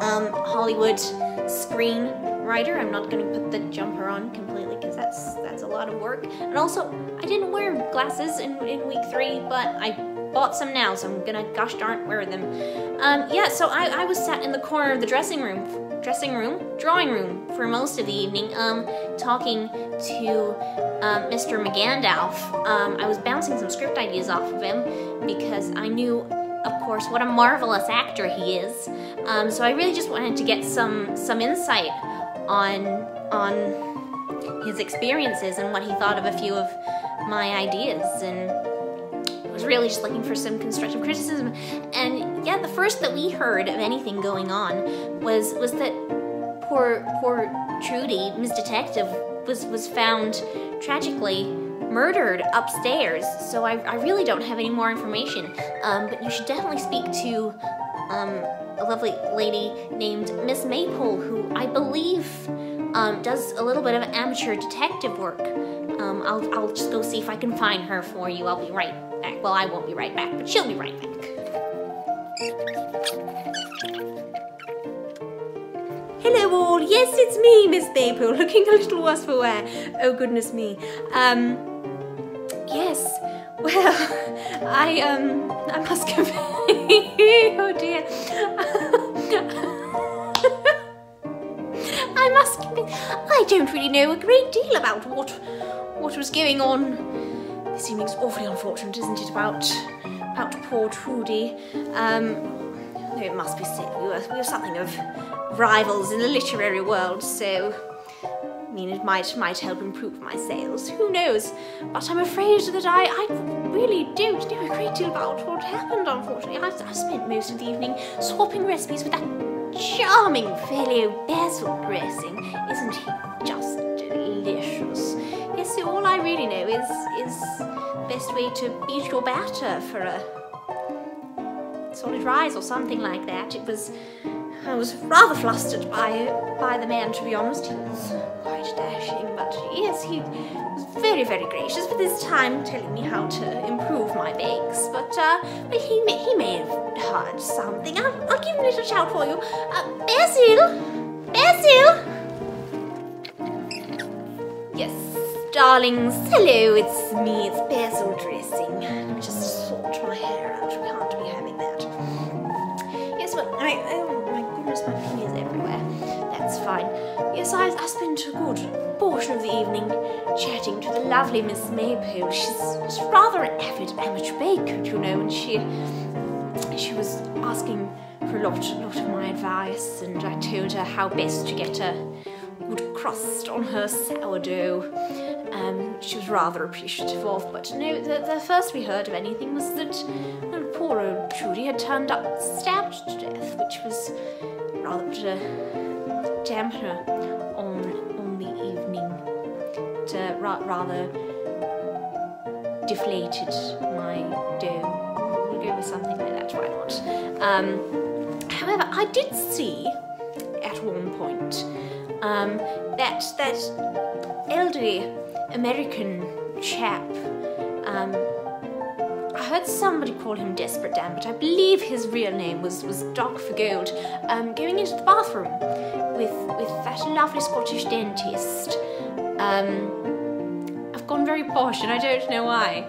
Hollywood screenwriter. I'm not going to put the jumper on completely because that's a lot of work. And also, I didn't wear glasses in week 3, but I bought some now, so I'm gonna gosh darn wear them. Yeah, so I was sat in the corner of the drawing room for most of the evening, talking to Mr. McGandalf. I was bouncing some script ideas off of him because I knew, of course, what a marvelous actor he is. So I really just wanted to get some insight on his experiences and what he thought of a few of my ideas, and was really just looking for some constructive criticism. And yeah, the first that we heard of anything going on was that poor Trudy, Miss Detective, was found tragically murdered upstairs. So I really don't have any more information. But you should definitely speak to a lovely lady named Miss Maypole, who I believe does a little bit of amateur detective work. I'll just go see if I can find her for you. I'll be right back. Well, I won't be right back, but she'll be right back. Hello all. Yes, it's me, Miss Maypole, looking a little worse for wear. Oh goodness me. Yes. Well, I must confess. Oh dear. I must confess, I don't really know a great deal about what was going on. This evening's awfully unfortunate, isn't it, about poor Trudy? Though it must be said, we were something of rivals in the literary world, so I mean, it might help improve my sales. Who knows? But I'm afraid that I really don't know a great deal about what happened, unfortunately. I spent most of the evening swapping recipes with that charming fellow Basil Dressing. Isn't he just delicious? Yes, so all I really know is the best way to beat your batter for a solid rise or something like that. It was I was rather flustered by the man, to be honest. He was quite dashing, but yes, he was very, very gracious with his time, telling me how to improve my bakes. But he may have heard something. I'll give him a little shout for you. Basil! Basil! Yes, darlings. Hello, it's me. It's Basil dressing. Let me just sort my hair out. We can't be having that. Yes, well, oh my goodness, my pin is everywhere. That's fine. Yes, I spent a good portion of the evening chatting to the lovely Miss Maypole. She's rather an avid amateur baker, you know, and she was asking for a lot of my advice, and I told her how best to get a good crust on her sourdough. She was rather appreciative of, but no, the first we heard of anything was that poor old Trudy had turned up stabbed to death, which was rather put a dampener on the evening. It rather deflated my dough. We'll go with something like that, why not? However, I did see at one point that elderly American chap. I heard somebody call him Desperate Dan, but I believe his real name was Doc Forgoed, going into the bathroom with that lovely Scottish dentist. I've gone very posh, and I don't know why.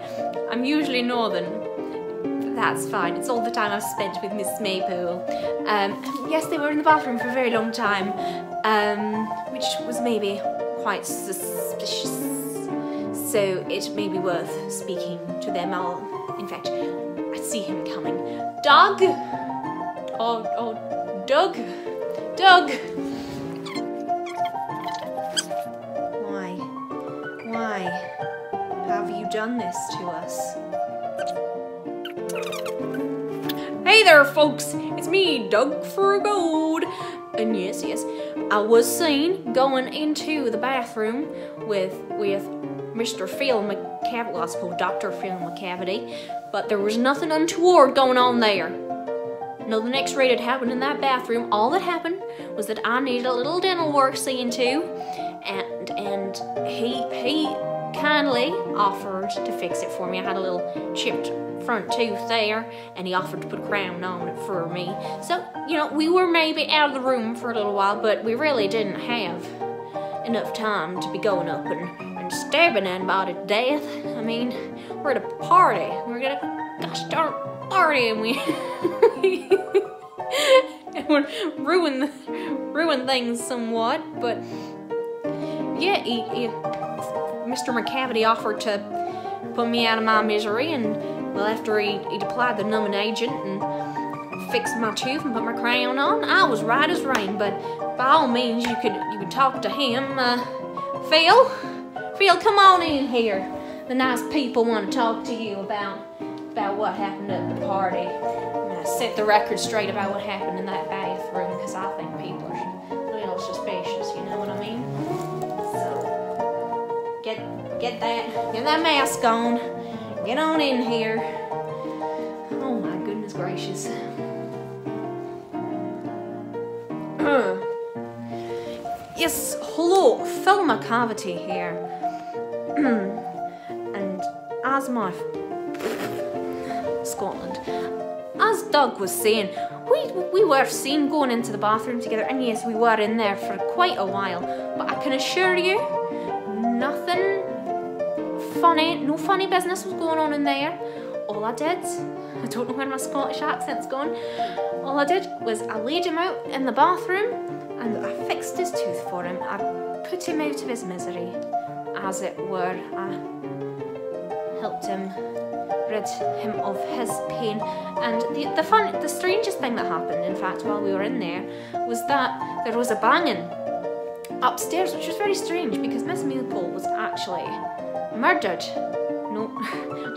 I'm usually northern, but that's fine. It's all the time I've spent with Miss Maypole. Yes, they were in the bathroom for a very long time, which was maybe quite suspicious. So it may be worth speaking to them. In fact, I see him coming. Doug? Oh, Doug? Doug! Why have you done this to us? Hey there, folks! It's me, Doug Forgoed. And yes, I was seen going into the bathroom with Mr. Phil Macabre, well, I suppose Dr. Phil Macabre, but there was nothing untoward going on there. Nothing X-rated happened in that bathroom. All that happened was that I needed a little dental work seeing to, and he kindly offered to fix it for me. I had a little chipped front tooth there, and he offered to put a crown on it for me. So, you know, we were maybe out of the room for a little while, but we really didn't have enough time to be going up and stabbing anybody to death. I mean, we're at a party. We're at a gosh darn party, and we and we're ruin things somewhat. But yeah, Mr. Macabre offered to put me out of my misery, and well, after he'd applied the numbing agent and fixed my tooth and put my crown on, I was right as rain. But by all means, you could talk to him. Phil, come on in here. The nice people want to talk to you about what happened at the party. I'm gonna set the record straight about what happened in that bathroom, because I think people are a little suspicious, you know what I mean? So get that mask on. Get on in here. Oh my goodness gracious. Yes, hello, Phil Macabre here. And as my Scotland, as Doug was saying, we were seen going into the bathroom together, and yes, we were in there for quite a while. But I can assure you, nothing funny, no funny business was going on in there. All I did, I don't know where my Scottish accent's gone. All I did was I laid him out in the bathroom, and I fixed his tooth for him. I put him out of his misery, as it were. I helped him, rid him of his pain. And the strangest thing that happened, in fact, while we were in there, was that there was a banging upstairs, which was very strange because Miss Maypole was actually murdered. No,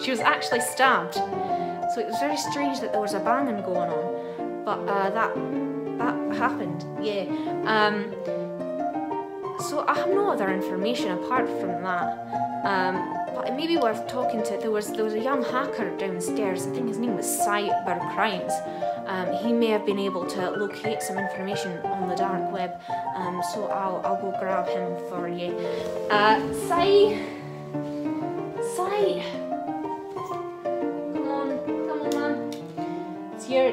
she was actually stabbed. So it was very strange that there was a banging going on. But that happened, yeah. So I have no other information apart from that. But it may be worth talking to. There was a young hacker downstairs. I think his name was Cybercrimes. He may have been able to locate some information on the dark web, so I'll go grab him for you. Sai! Come on, man. It's your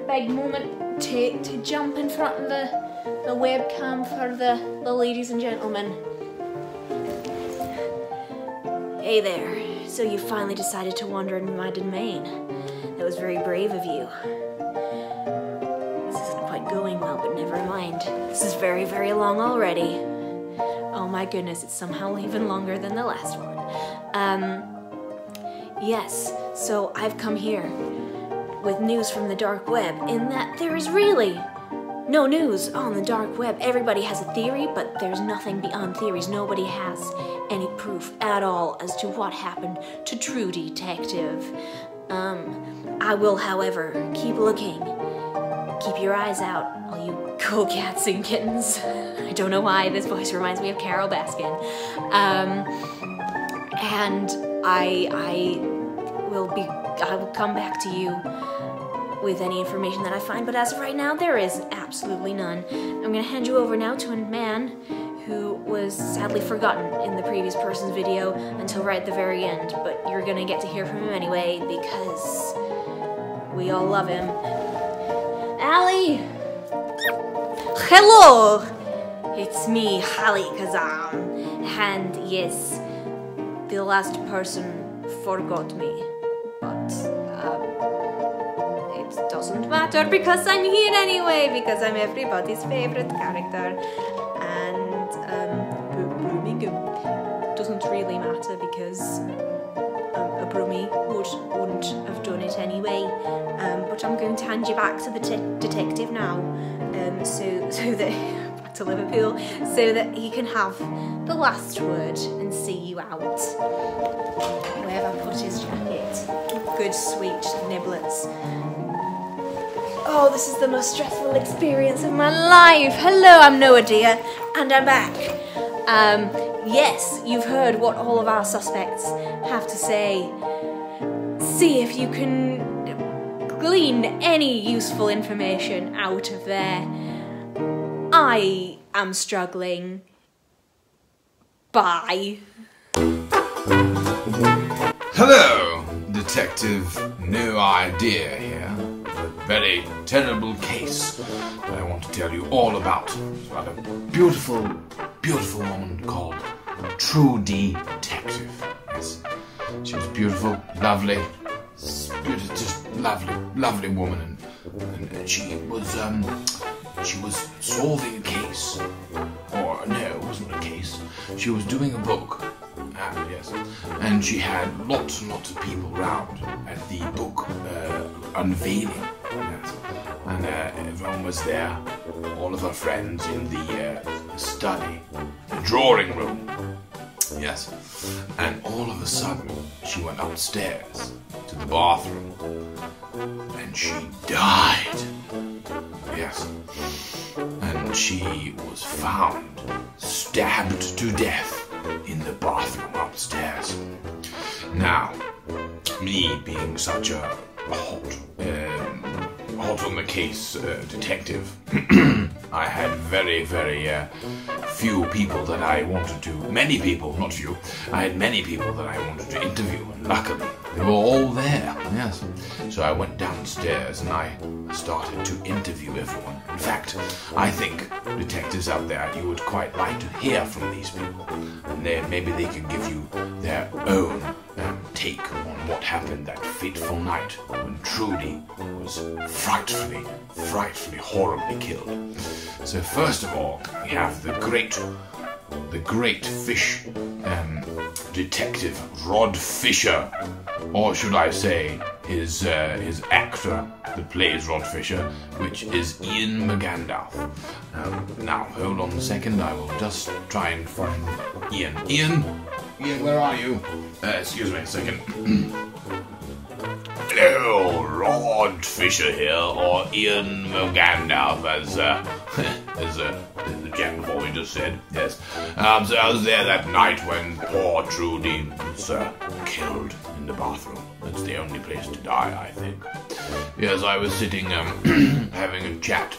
big moment to jump in front of the webcam for the ladies and gentlemen. Hey there. So you finally decided to wander into my domain. That was very brave of you. This isn't quite going well, but never mind. This is very, very long already. Oh my goodness, it's somehow even longer than the last one. Yes, so I've come here with news from the dark web, in that there is really no news on the dark web. Everybody has a theory, but there's nothing beyond theories. Nobody has any proof at all as to what happened to True Detective. I will, however, keep looking. Keep your eyes out, all you cool cats and kittens. I don't know why this voice reminds me of Carol Baskin. And I will come back to you with any information that I find, but as of right now, there is absolutely none. I'm gonna hand you over now to a man who was sadly forgotten in the previous person's video until right at the very end, but you're gonna get to hear from him anyway, because we all love him. Allie! Hello! It's me, Hallie Kazam, and yes, the last person forgot me, but it doesn't matter because I'm here anyway, because I'm everybody's favorite character. And doesn't really matter because a Brummy wouldn't have done it anyway. But I'm going to hand you back to the detective now, so that back to Liverpool, so that he can have the last word and see you out. Where have I put his jacket? Good sweet niblets. Oh, this is the most stressful experience of my life. Hello, I'm Noah dear, and I'm back. Yes, you've heard what all of our suspects have to say. See if you can glean any useful information out of there. I am struggling. Bye. Hello, Detective No Idea here. A very terrible case that I want to tell you all about. It's about a beautiful, beautiful woman called True Detective. Yes, she was beautiful, lovely, just lovely woman, and she was solving a case, or no, it wasn't a case. She was doing a book. Yes, and she had lots and lots of people round at the book unveiling. Yes. And everyone was there, all of her friends in the study, the drawing room. Yes, and all of a sudden she went upstairs to the bathroom and she died. Yes, and she was found stabbed to death in the bathroom upstairs. Now, me being such a hot on the case detective, I had very few people that I wanted to, many people, not few, I had many people that I wanted to interview, and luckily they were all there, yes. So I went downstairs and I started to interview everyone. In fact, I think detectives out there, you would quite like to hear from these people, and maybe they could give you their own take on what happened that fateful night when Trudy was frightfully, horribly killed. So first of all, we have the great fish detective Rod Fisher, or should I say his actor that plays Rod Fisher, which is Ian McGandalf. Now hold on a second, I will just try and find Ian. Ian, where are you? Excuse me a second. Hello, Rod Fisher here, or Ian McGandalf, as the gent before me just said. Yes. So I was there that night when poor Trudy was killed in the bathroom. That's the only place to die, I think. Yes, I was sitting having a chat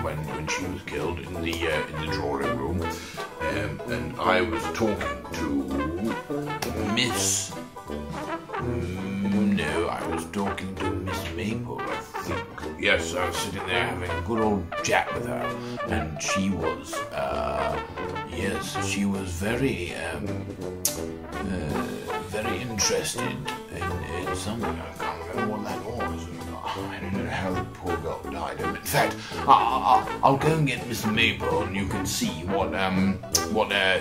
when she was killed in the drawing room, and I was talking to Miss. No, I was talking to Miss Maple, I think. Yes, I was sitting there having a good old chat with her, and she was, she was very interested in something. I can't remember what that was. I don't know how the poor girl died. In fact, I'll go and get Miss Maple, and you can see what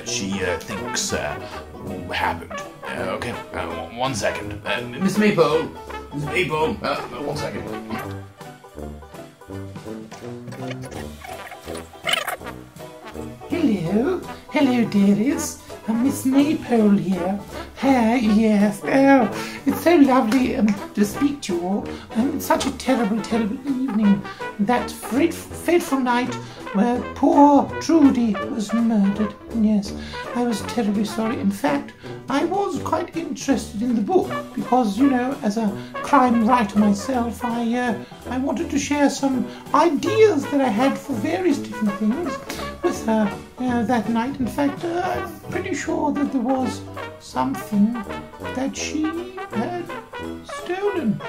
she thinks happened. Okay, 1 second. Miss Maple, one second. Hello, dearies. Miss Maypole here. Yes. Oh, it's so lovely to speak to you all. It's such a terrible, terrible evening. That fateful night where poor Trudy was murdered. Yes, I was terribly sorry. In fact, I was quite interested in the book because, you know, as a crime writer myself, I wanted to share some ideas that I had for various different things with her that night. In fact, I'm pretty sure that there was something that she had stolen.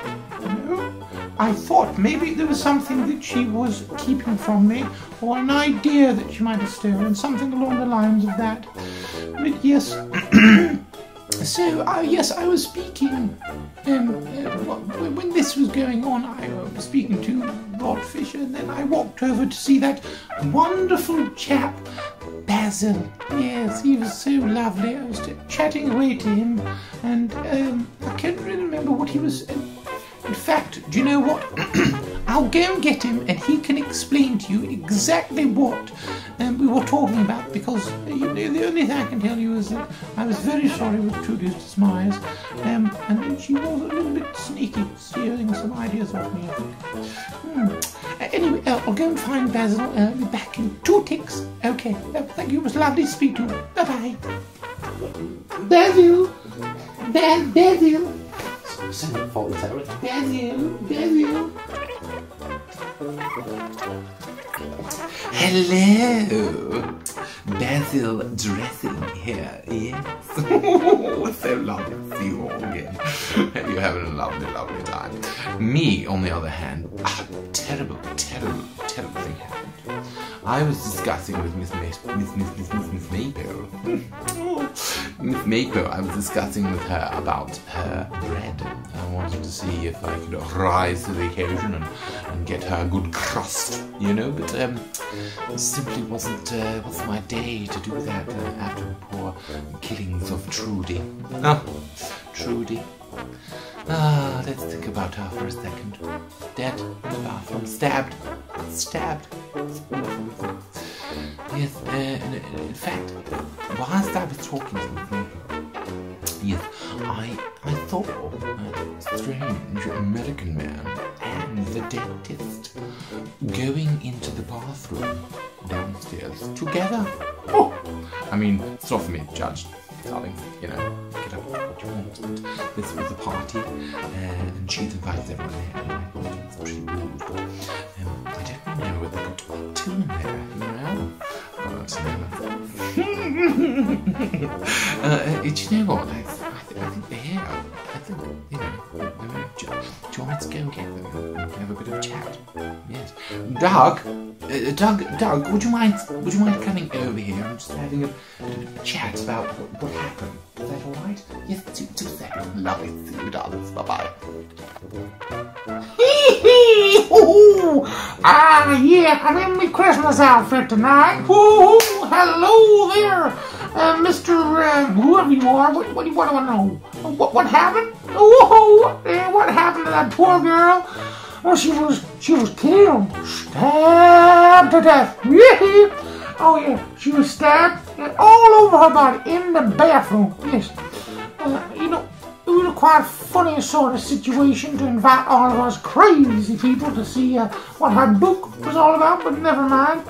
I thought maybe there was something that she was keeping from me, or an idea that she might have stolen, something along the lines of that. But yes, so yes, I was speaking, when this was going on, I was speaking to Lord Fisher, and then I walked over to see that wonderful chap, Basil. Yes, he was so lovely. I was chatting away to him, and I can't really remember what he was. In fact, do you know what? I'll go and get him, and he can explain to you exactly what we were talking about, because the only thing I can tell you is that I was very sorry with Trudy's demise, and she was a little bit sneaky, stealing some ideas off me, I think. Anyway, I'll go and find Basil. I'll be back in 2 ticks. Okay, thank you. It was lovely to speak to you. Bye-bye. Basil! Basil! Basil! Hello! Basil dressing here, yes. So lovely to see you all again. You're having a lovely, lovely time. Me, on the other hand, terrible thing happened. I was discussing with Miss Maple. Miss Maple, I was discussing with her about her bread. I wanted to see if I could rise to the occasion and get her a good crust, you know, but it simply wasn't my day to do that after the poor killings of Trudy. Trudy. Let's think about her for a second. Dead in the bathroom, stabbed. Yes, in fact, whilst I was talking to them, yes, I saw a strange American man and the dentist going into the bathroom downstairs together. Oh, I mean, it's not for me to judge, darling, you know, get up what you want, but this was a party, and she'd invited everyone there, and I thought it was pretty rude, but I don't know whether they got what to in there, you know? Do you know what? I think they're here. I think, you know, do you want us to go and get them and have a bit of a chat? Yes. Doug, would you mind coming over here and just having a bit of a chat about what happened? Is that alright? Yes, 2 seconds. Lovely to see you, darlings. Bye-bye. Yeah, I'm in my Christmas outfit tonight. Hello there, Mr. Whoever you are. What do you want to know? What happened? What happened to that poor girl? Well, she was killed, stabbed to death. Oh yeah, she was stabbed all over her body in the bathroom. Yes. You know, of quite funny sort of situation to invite all of us crazy people to see what her book was all about, but never mind.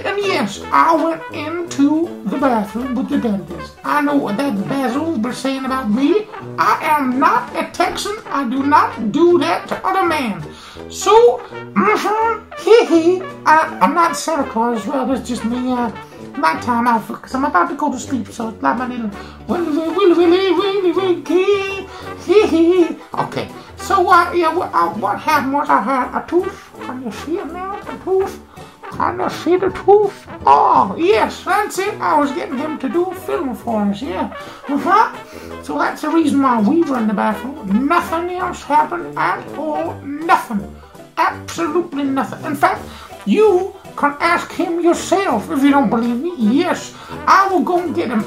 And yes, I went into the bathroom with the dentist. I know what that Basil was saying about me. I am not a Texan. I do not do that to other men. So, I'm not Santa Claus as well. That's just me, nighttime outfit, because I'm about to go to sleep, so it's like my little okay, so what happened was I had a tooth. Can you see it now? The tooth? Can you see the tooth? Oh, yes, that's it. I was getting him to do a film for us, yeah. So that's the reason why we were in the bathroom. Nothing else happened at all. Nothing. Absolutely nothing. In fact, you can ask him yourself if you don't believe me. Yes, I will go and get him.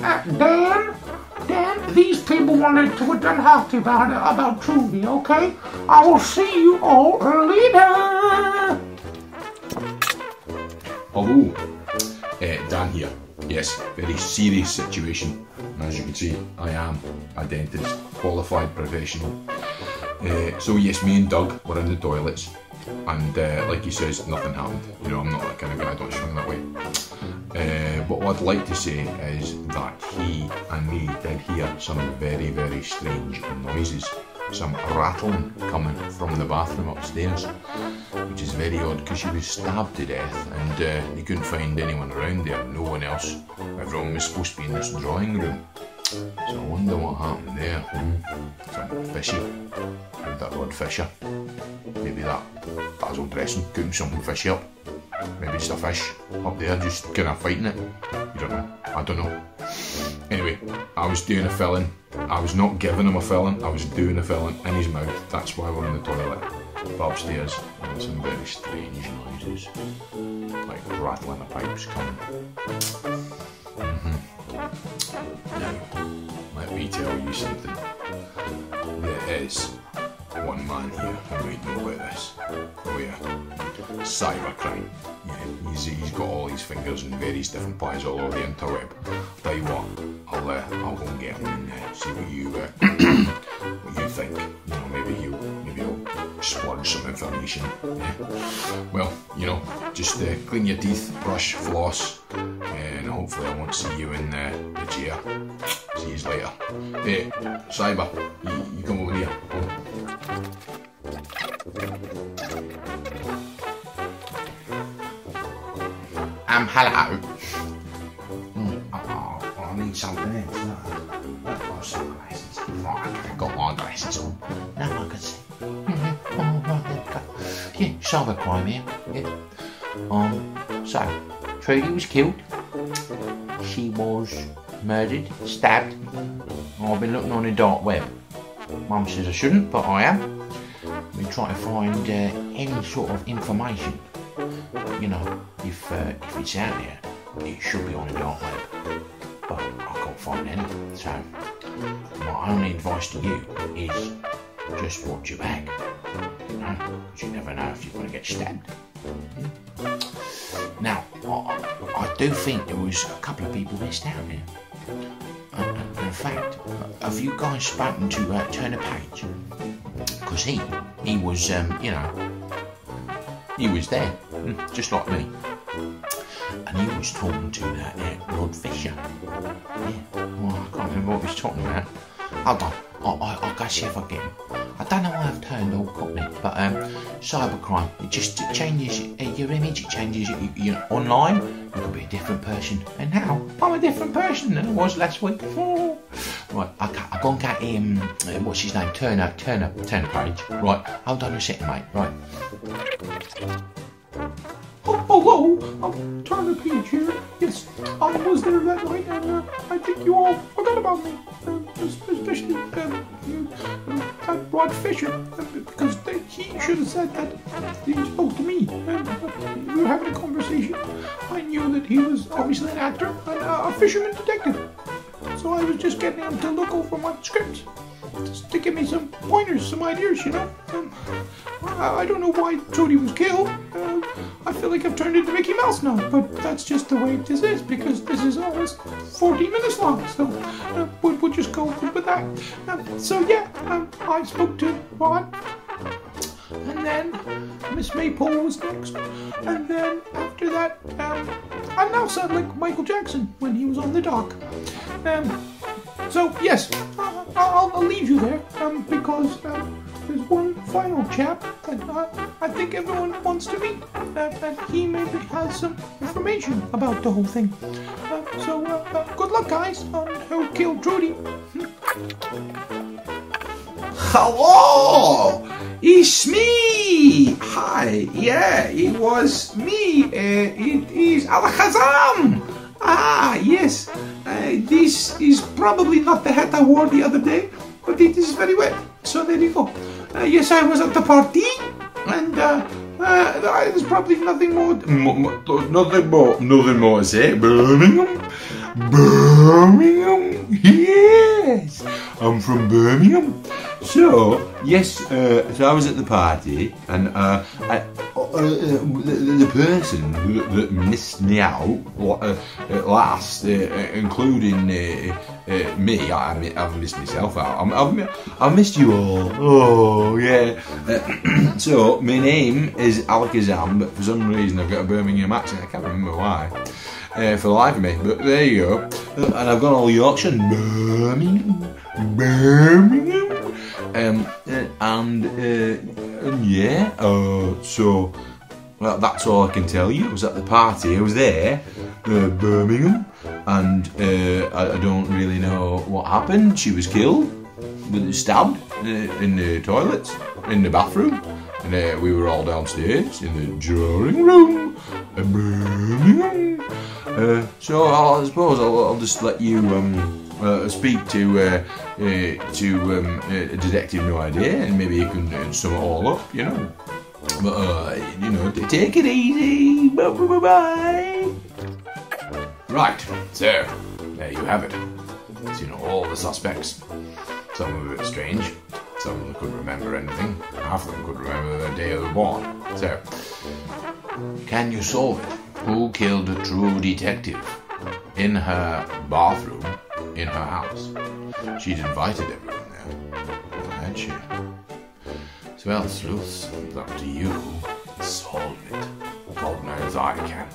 Dan, these people wanted to talk to you about Trudy, okay? I will see you all later. Hello, Dan here. Yes, very serious situation. As you can see, I am a dentist, qualified professional. So yes, me and Doug were in the toilets, and like he says, nothing happened. You know, I'm not that kind of guy, I don't swing that way. But what I'd like to say is that he and me did hear some very, very strange noises. Some rattling coming from the bathroom upstairs, which is very odd because she was stabbed to death, and you couldn't find anyone around there, no one else. Everyone was supposed to be in this drawing room. So I wonder what happened there. Something fishy. Heard that word fisher. Maybe that basil dressing cooking something fishy up. Maybe it's a fish up there just kind of fighting it. You don't know. I don't know. Anyway, I was doing a filling. I was not giving him a filling, I was doing a filling in his mouth. That's why we're in the toilet. But upstairs, there were some very strange noises. Like rattling of pipes coming. Now, let me tell you something. There is one man here who might know about this. Oh yeah, cybercrime. Yeah, he's got all his fingers in various different pies all over the interweb. Tell you what, I'll go and get him and see what you think. You know, maybe he'll splurge some information. Yeah. Well, you know, just clean your teeth, brush, floss, and hopefully I won't see you in the chair. See you later. Hey, Cyber, you come over here. Hello. I need something else. I've got some glasses. Right, I've got my glasses on. Now I can see. Yeah, cybercrime here. Yeah. So, Trudy was killed. She was murdered, stabbed. I've been looking on the dark web. Mum says I shouldn't, but I am. Been trying to find any sort of information. You know, if it's out there, it should be on the dark web. But I can't find any. So, my only advice to you is just watch your back. You know, because you never know if you're going to get stabbed. Now, I do think there was a couple of people missed out there. In fact, have you guys spoken to Turner Page? Because he was, you know, he was there, just like me. And he was talking to Rod Fisher. Yeah, well, I can't remember what he was talking about. Hold on, I'll go see if I get him. I don't know why I've turned all cockney, but cybercrime, it changes your image, it changes you know, online, you could be a different person. And now, I'm a different person than I was last week. Oh. Right, I'll go and get him, what's his name, Turner Page. Right, hold on a second, mate, right. Oh, hello, I'm Turner Page here. Yes, I was there that night, and I think you all forgot about me. Especially that Rod Fisher, because he should have said that he spoke to me. We were having a conversation. I knew that he was obviously an actor and a fisherman detective. So I was just getting him to look over my scripts, just to give me some pointers, some ideas, you know. I don't know why Trudy was killed. I feel like I've turned into Mickey Mouse now, but that's just the way this is, because this is almost 40 minutes long, so we'll just go with that. I spoke to Ron, and then Miss Maypole was next, and then after that, I now sound like Michael Jackson when he was on the dock. So yes, I'll leave you there, because there's one final chap that I think everyone wants to meet, and he maybe has some information about the whole thing. Good luck, guys, on who killed Trudy. Hello! It's me! Hi, yeah, it was me. It is Alakazam! Ah, yes. This is probably not the hat I wore the other day, but it is very wet. So there you go. Yes, I was at the party, and there's probably nothing more to say. Birmingham, yes, I'm from Birmingham. So yes, so I was at the party, and the person that missed me out last, including me, I've missed myself out. I've missed you all. Oh yeah. So my name is Alakazam, but for some reason I've got a Birmingham accent. I can't remember why. For the life of me, but there you go. And I've got all Yorkshire, Birmingham, yeah. So well, that's all I can tell you. I was at the party. I was there, Birmingham, and I don't really know what happened. She was killed, stabbed in the toilets, in the bathroom, and we were all downstairs in the drawing room, Birmingham. So I suppose I'll just let you speak to Detective No Idea, and maybe you can sum it all up, you know. But take it easy. Bye. Right, so there you have it. Seen all the suspects. Some of it strange. Some of them couldn't remember anything. Half of them couldn't remember the day they were born. So, can you solve it? Who killed a true detective in her bathroom in her house? She'd invited everyone there, had she? So, well, sleuths, it's up to you. Solve it. God knows I can.